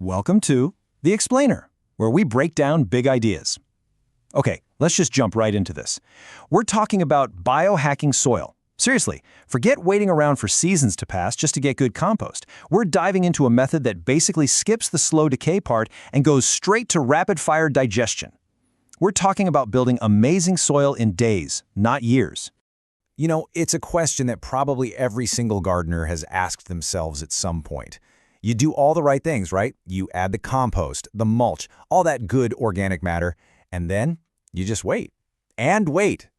Welcome to The Explainer, where we break down big ideas. Okay, let's just jump right into this. We're talking about biohacking soil. Seriously, forget waiting around for seasons to pass just to get good compost. We're diving into a method that basically skips the slow decay part and goes straight to rapid-fire digestion. We're talking about building amazing soil in days, not years. You know, it's a question that probably every single gardener has asked themselves at some point. You do all the right things, right? You add the compost, the mulch, all that good organic matter, and then you just wait. And wait.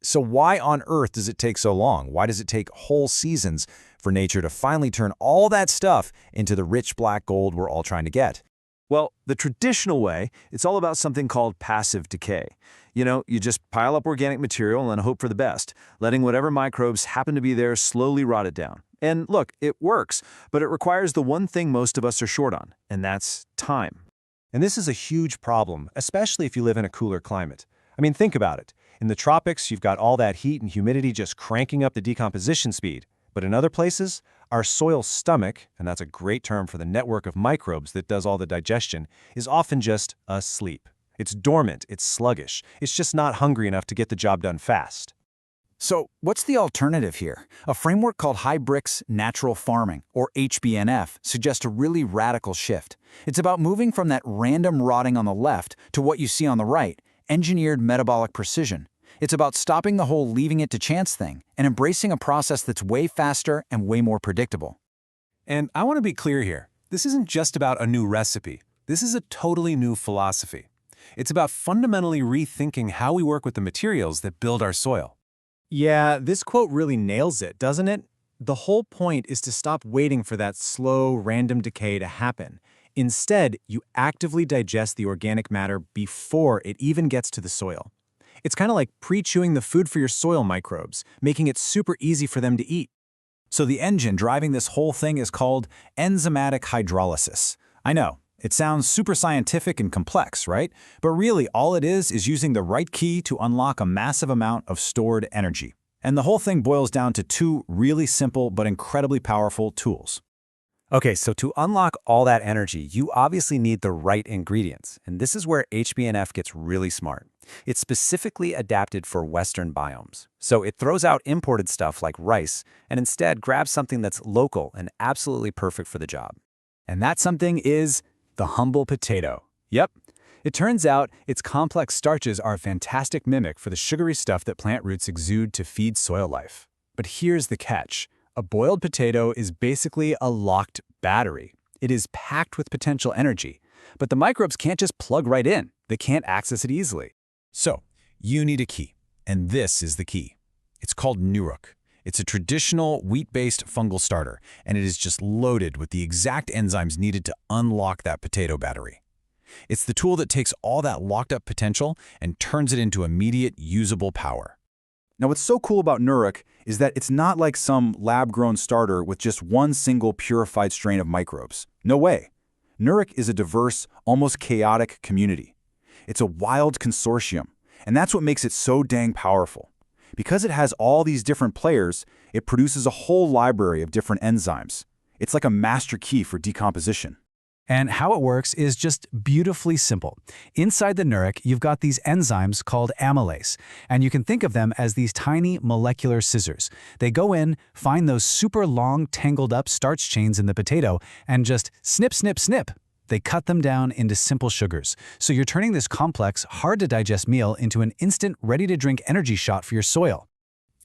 So why on earth does it take so long? Why does it take whole seasons for nature to finally turn all that stuff into the rich black gold we're all trying to get? Well, the traditional way, it's all about something called passive decay. You just pile up organic material and hope for the best, letting whatever microbes happen to be there slowly rot it down. And look, it works, but it requires the one thing most of us are short on, and that's time. And this is a huge problem, especially if you live in a cooler climate. I mean, think about it. In the tropics, you've got all that heat and humidity just cranking up the decomposition speed. But in other places, our soil's stomach, and that's a great term for the network of microbes that does all the digestion, is often just asleep. It's dormant, it's sluggish, it's just not hungry enough to get the job done fast. So what's the alternative here? A framework called High-Brix Natural Farming, or HBNF, suggests a really radical shift. It's about moving from that random rotting on the left to what you see on the right, engineered metabolic precision. It's about stopping the whole leaving it to chance thing and embracing a process that's way faster and way more predictable. And I want to be clear here. This isn't just about a new recipe. This is a totally new philosophy. It's about fundamentally rethinking how we work with the materials that build our soil. Yeah, this quote really nails it, doesn't it? The whole point is to stop waiting for that slow, random decay to happen. Instead, you actively digest the organic matter before it even gets to the soil. It's kind of like pre-chewing the food for your soil microbes, making it super easy for them to eat. So the engine driving this whole thing is called enzymatic hydrolysis. I know, it sounds super scientific and complex, right? But really, all it is using the right key to unlock a massive amount of stored energy. And the whole thing boils down to two really simple but incredibly powerful tools. Okay, so to unlock all that energy, you obviously need the right ingredients. And this is where HBNF gets really smart. It's specifically adapted for Western biomes. So it throws out imported stuff like rice and instead grabs something that's local and absolutely perfect for the job. And that something is the humble potato. Yep. It turns out its complex starches are a fantastic mimic for the sugary stuff that plant roots exude to feed soil life. But here's the catch. A boiled potato is basically a locked battery. It is packed with potential energy, but the microbes can't just plug right in. They can't access it easily. So, you need a key, and this is the key. It's called Nuruk. It's a traditional wheat-based fungal starter, and it is just loaded with the exact enzymes needed to unlock that potato battery. It's the tool that takes all that locked-up potential and turns it into immediate, usable power. Now, what's so cool about Nuruk is that it's not like some lab-grown starter with just one single purified strain of microbes. No way. Nuruk is a diverse, almost chaotic community. It's a wild consortium, and that's what makes it so dang powerful. Because it has all these different players, it produces a whole library of different enzymes. It's like a master key for decomposition. And how it works is just beautifully simple. Inside the Nuruk, you've got these enzymes called amylase, and you can think of them as these tiny molecular scissors. They go in, find those super long, tangled up starch chains in the potato, and just snip, snip, snip. They cut them down into simple sugars. So you're turning this complex, hard-to-digest meal into an instant, ready-to-drink energy shot for your soil.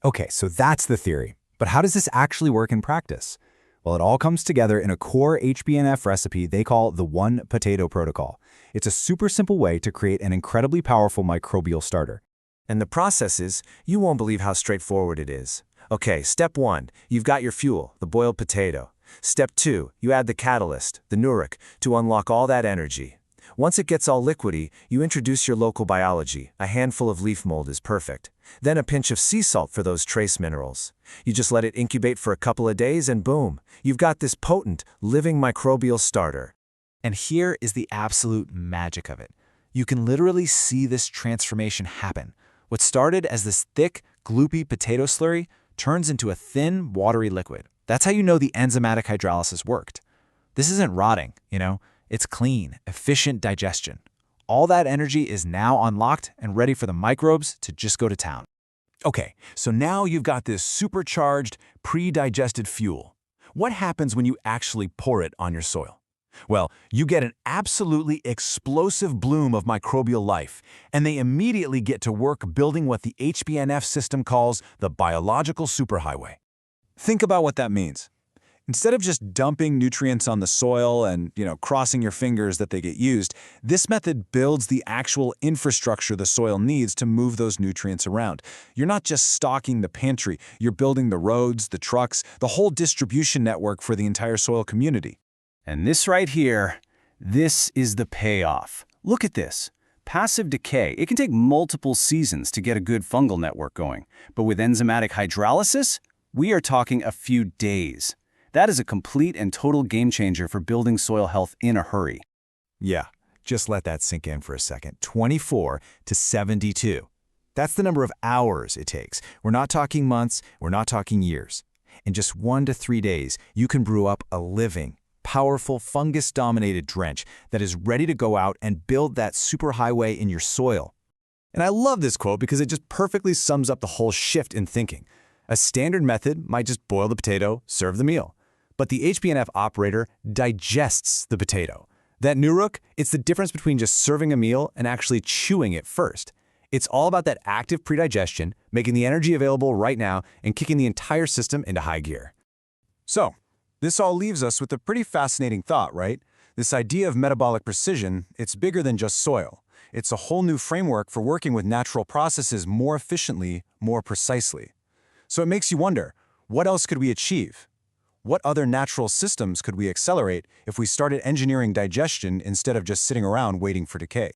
Okay, so that's the theory. But how does this actually work in practice? Well, it all comes together in a core HBNF recipe they call the One Potato Protocol. It's a super simple way to create an incredibly powerful microbial starter. And the process is, you won't believe how straightforward it is. Okay, step 1, you've got your fuel, the boiled potato. Step 2, you add the catalyst, the Nuruk, to unlock all that energy. Once it gets all liquidy, you introduce your local biology. A handful of leaf mold is perfect. Then a pinch of sea salt for those trace minerals. You just let it incubate for a couple of days and boom, you've got this potent, living microbial starter. And here is the absolute magic of it. You can literally see this transformation happen. What started as this thick, gloopy potato slurry turns into a thin, watery liquid. That's how you know the enzymatic hydrolysis worked. This isn't rotting, It's clean, efficient digestion. All that energy is now unlocked and ready for the microbes to just go to town. Okay, so now you've got this supercharged, pre-digested fuel. What happens when you actually pour it on your soil? Well, you get an absolutely explosive bloom of microbial life, and they immediately get to work building what the HBNF system calls the Biological Superhighway. Think about what that means. Instead of just dumping nutrients on the soil and, crossing your fingers that they get used, this method builds the actual infrastructure the soil needs to move those nutrients around. You're not just stocking the pantry, you're building the roads, the trucks, the whole distribution network for the entire soil community. And this right here, this is the payoff. Look at this. Passive decay, it can take multiple seasons to get a good fungal network going. But with enzymatic hydrolysis, we are talking a few days. That is a complete and total game changer for building soil health in a hurry. Yeah, just let that sink in for a second. 24 to 72. That's the number of hours it takes. We're not talking months, we're not talking years. In just 1 to 3 days, you can brew up a living, powerful fungus-dominated drench that is ready to go out and build that superhighway in your soil. And I love this quote because it just perfectly sums up the whole shift in thinking. A standard method might just boil the potato, serve the meal. But the HBNF operator digests the potato. That Nuruk, it's the difference between just serving a meal and actually chewing it first. It's all about that active predigestion, making the energy available right now and kicking the entire system into high gear. So, this all leaves us with a pretty fascinating thought, right? This idea of metabolic precision, it's bigger than just soil. It's a whole new framework for working with natural processes more efficiently, more precisely. So it makes you wonder, what else could we achieve? What other natural systems could we accelerate if we started engineering digestion instead of just sitting around waiting for decay?